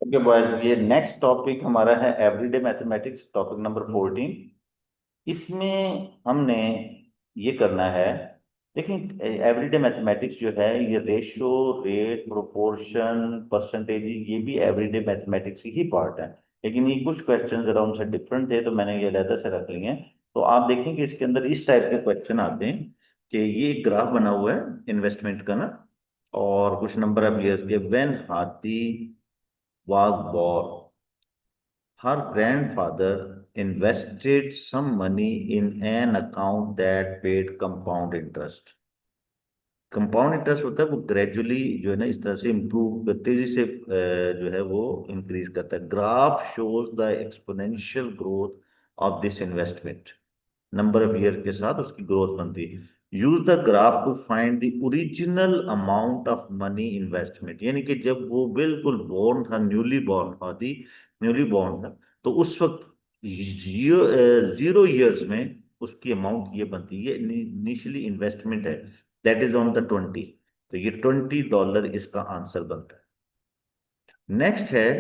Okay boys, ये next topic हमारा है एवरीडे मैथमेटिक्स, टॉपिक नंबर 14। इसमें हमने ये करना है। देखिए, एवरीडे मैथमेटिक्स जो है ये रेशियो, रेट, प्रोपोर्शन, परसेंटेज, ये भी एवरीडे मैथमेटिक्स ही पार्ट है। लेकिन ये कुछ क्वेश्चन जरा उनसे डिफरेंट थे तो मैंने ये अलग से रख लिए हैं। तो आप देखेंगे इसके अंदर इस टाइप के क्वेश्चन आते हैं कि ये एक ग्राफ बना हुआ है इन्वेस्टमेंट का ना, और कुछ नंबर ऑफ इयर्स के व्हेन हाथी was born, her grandfather invested some money in an account that paid compound interest. Compound interest होता है वो ग्रेजुअली जो है ना इस तरह से इम्प्रूव तेजी से जो है वो इंक्रीज करता है। Graph shows the exponential growth of this investment. Number of year के साथ उसकी ग्रोथ बनती है। Use the graph to find the original amount of money investment, यानी कि जब वो बिल्कुल बॉर्न था, न्यूली बॉर्न था, दी न्यूली बॉर्न था, तो उस वक्त जीरो ईयर्स में उसकी अमाउंट ये बनती है। इनिशियली इन्वेस्टमेंट है, दैट इज ऑन द 20। तो ये $20 इसका आंसर बनता है। नेक्स्ट है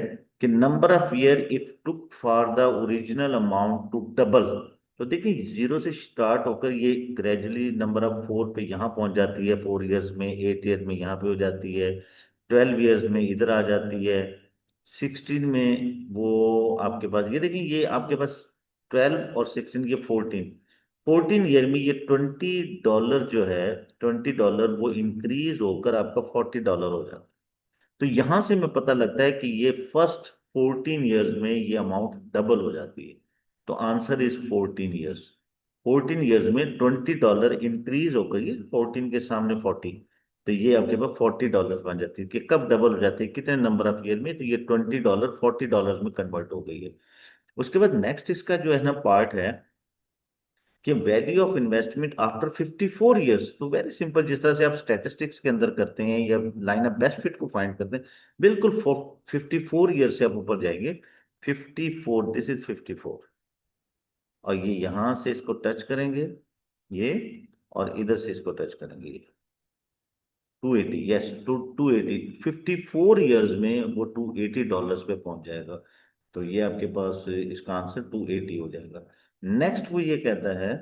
कि number of year it took for the original amount to double. तो देखिए, जीरो से स्टार्ट होकर ये ग्रेजुअली नंबर ऑफ 4 पे यहाँ पहुंच जाती है, 4 ईयर्स में, 8 ईयर में यहाँ पे हो जाती है, 12 ईयर्स में इधर आ जाती है, 16 में वो आपके पास ये देखिए, ये आपके पास 12 और 16, ये 14 ईयर में ये $20 जो है, $20 वो इंक्रीज होकर आपका $40 हो जाता है। तो यहां से हमें पता लगता है कि ये फर्स्ट 14 ईयर्स में ये अमाउंट डबल हो जाती है। तो आंसर इज 14 ईयर्स। 14 ईयर्स में $20 इंक्रीज होकर ये 14 के सामने 40, तो ये आपके पास $40 बन जाती है। कि कब डबल हो जाती है, कितने नंबर ऑफ ईयर में, तो ये $20 $40 में कन्वर्ट हो गई है। उसके बाद नेक्स्ट इसका जो है ना पार्ट है कि value of investment after 54 years. तो वेरी सिंपल, जिस तरह से आप स्टैटिस्टिक्स के अंदर करते हैं या लाइन ऑफ बेस्ट फिट को फाइंड करते हैं, बिल्कुल 54 ईयर से आप ऊपर जाएंगे। 54, दिस इज 54, और ये यहां से इसको टच करेंगे ये, और इधर से इसको टच करेंगे ये 280। यस, टू 280, 54 ईयर्स में वो $280 पे पहुंच जाएगा। तो ये आपके पास इसका आंसर 280 हो जाएगा। नेक्स्ट वो ये कहता है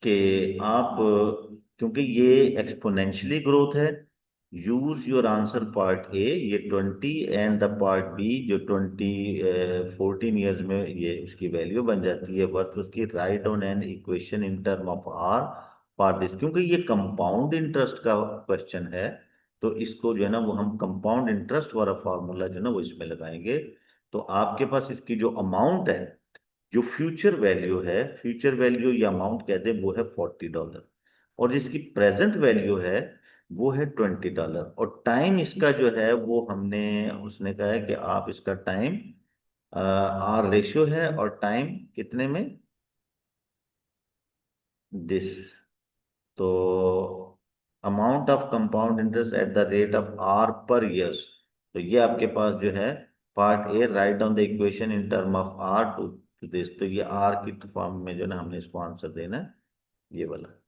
कि आप, क्योंकि ये एक्सपोनेंशियली ग्रोथ है, use your answer part A ये 20, एंड द पार्ट बी जो 14 ईयर्स में ये उसकी वैल्यू बन जाती है वर्थ उसकी। Write on an equation in term of R for this, क्योंकि ये कंपाउंड इंटरेस्ट का क्वेश्चन है, तो इसको जो है ना वो हम कंपाउंड इंटरेस्ट वाला फॉर्मूला जो है ना वो इसमें लगाएंगे। तो आपके पास इसकी जो अमाउंट है, जो फ्यूचर वैल्यू है, फ्यूचर वैल्यू या अमाउंट कहते हैं, वो है $40, और जिसकी प्रेजेंट वैल्यू है वो है $20। और टाइम इसका जो है वो हमने, उसने कहा है कि आप इसका टाइम, आर रेशियो है और टाइम कितने में, दिस। तो amount of compound interest at the rate of R per years. तो ये आपके पास जो है part A, write down the equation in term of R to this. तो ये आर की फॉर्म में जो है ना हमने इसको आंसर देना है, ये वाला।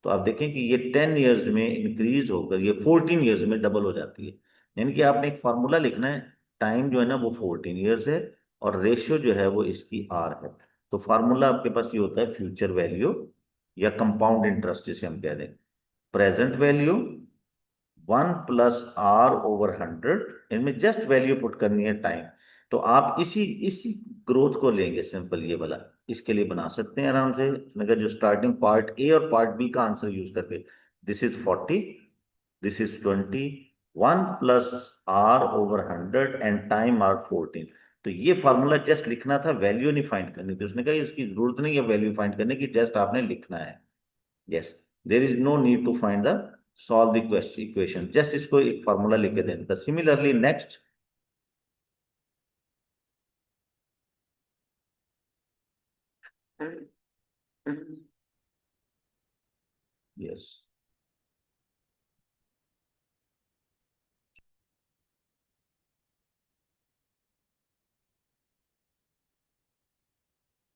तो आप देखें कि ये 10 ईयर्स में इंक्रीज होकर ये 14 ईयर्स में डबल हो जाती है। यानी कि आपने एक फार्मूला लिखना है, टाइम जो है ना वो 14 ईयर्स है, और रेशियो जो है वो इसकी आर है। तो फार्मूला आपके पास ये होता है फ्यूचर वैल्यू या कंपाउंड इंटरेस्ट जिसे हम कह दें। प्रेजेंट वैल्यू 1 + R/100, इनमें जस्ट वैल्यू पुट करनी है टाइम। तो आप इसी इसी ग्रोथ को लेंगे, सिंपल ये वाला, इसके लिए बना सकते हैं आराम से, मगर जो स्टार्टिंग पार्ट ए और पार्ट बी का आंसर यूज करके। This is 40, this is 20, 1 + R/100 and time R 14। तो ये फार्मूला जस्ट लिखना था, वैल्यू नहीं फाइंड करनी थी। उसने कहा इसकी जरूरत नहीं है वैल्यू फाइंड करने की, जस्ट आपने लिखना है। Yes, there is no need to find the, solve the question equation, just इसको एक फार्मूला लिख के देना था। Similarly next, yes,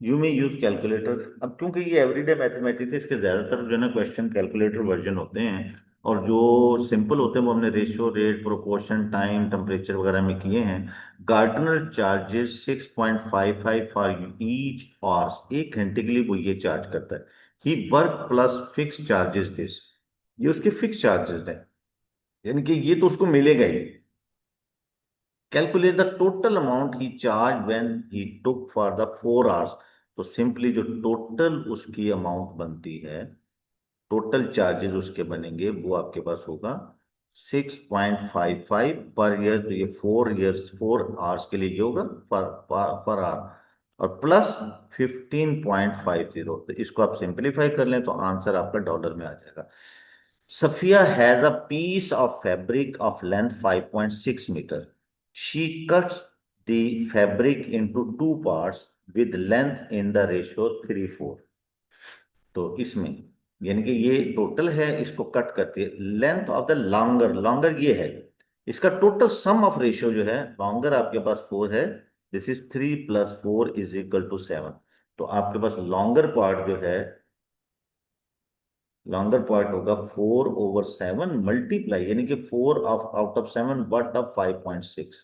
you may use calculator. अब क्योंकि ये एवरीडे मैथमेटिक्स है, इसके ज्यादातर जो है ना क्वेश्चन कैलकुलेटर वर्जन होते हैं, और जो सिंपल होते हैं वो हमने ratio, rate, proportion, time, temperature वगैरह में किए हैं। Gardener charges 6.55 for each hours, 1 घंटे के लिए वो ये चार्ज करता है। He work plus fix charges this, ये उसके फिक्स चार्जेस हैं, यानी कि ये तो उसको मिलेगा ही। Calculate the total amount he charge when he took for the 4 hours. तो सिंपली जो टोटल उसकी अमाउंट बनती है, टोटल चार्जेस उसके बनेंगे, वो आपके पास होगा 6.55 पर ईयर। तो ये 4 ईयर्स, 4 आवर्स के लिए ये होगा पर आवर, और प्लस 15.50। तो इसको आप सिंप्लीफाई कर लें तो आंसर आपका डॉलर में आ जाएगा। Sophia has a piece of fabric of length 5.6 meter. She cuts the fabric into two parts with length in the ratio 3:4। तो इसमें यानी कि ये टोटल है, इसको कट करती है। Length of the longer, longer ये है, इसका टोटल सम ऑफ रेशियो जो है, लॉन्गर आपके पास 4 है, दिस इज 3 + 4 = 7। तो आपके पास लॉन्गर पार्ट जो है, लॉन्गर पार्ट होगा 4/7 मल्टीप्लाई, यानी कि 4 आउट ऑफ 7 बट ऑफ 5.6।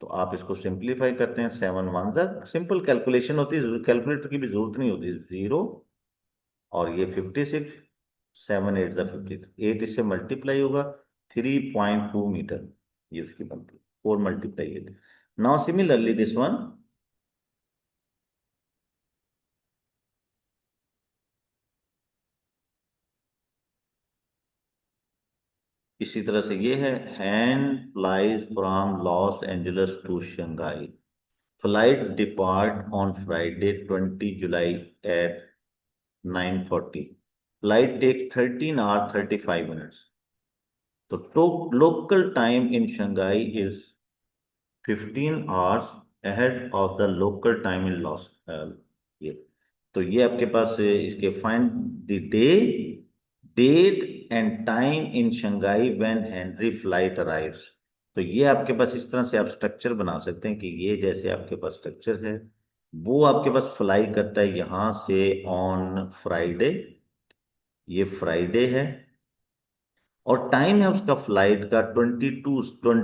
तो आप इसको सिंप्लीफाई करते हैं, 7 1 सिंपल कैलकुलेशन होती है, कैलकुलेटर की भी जरूरत नहीं होती। 0 और ये 56, 7 8 8 इससे मल्टीप्लाई होगा, 3.2 मीटर ये उसकी बनती है। 4 × 8। नाउ सिमिलरली दिस वन, इसी तरह से ये है। Henry flies from Los Angeles to Shanghai. Flight depart on Friday, 20 July at 9:40. Flight takes 13 hours 35 minutes. So local time in Shanghai is 15 hours ahead of the local time in Los ये तो ये आपके पास इसके find the day, date and time in Shanghai when Henry flight arrives. तो ये आपके पास इस तरह से आप स्ट्रक्चर बना सकते हैं कि ये जैसे आपके पास स्ट्रक्चर है, वो आपके पास फ्लाई करता है यहां से ऑन फ्राइडे, ये फ्राइडे है, और टाइम है उसका फ्लाइट का 22 20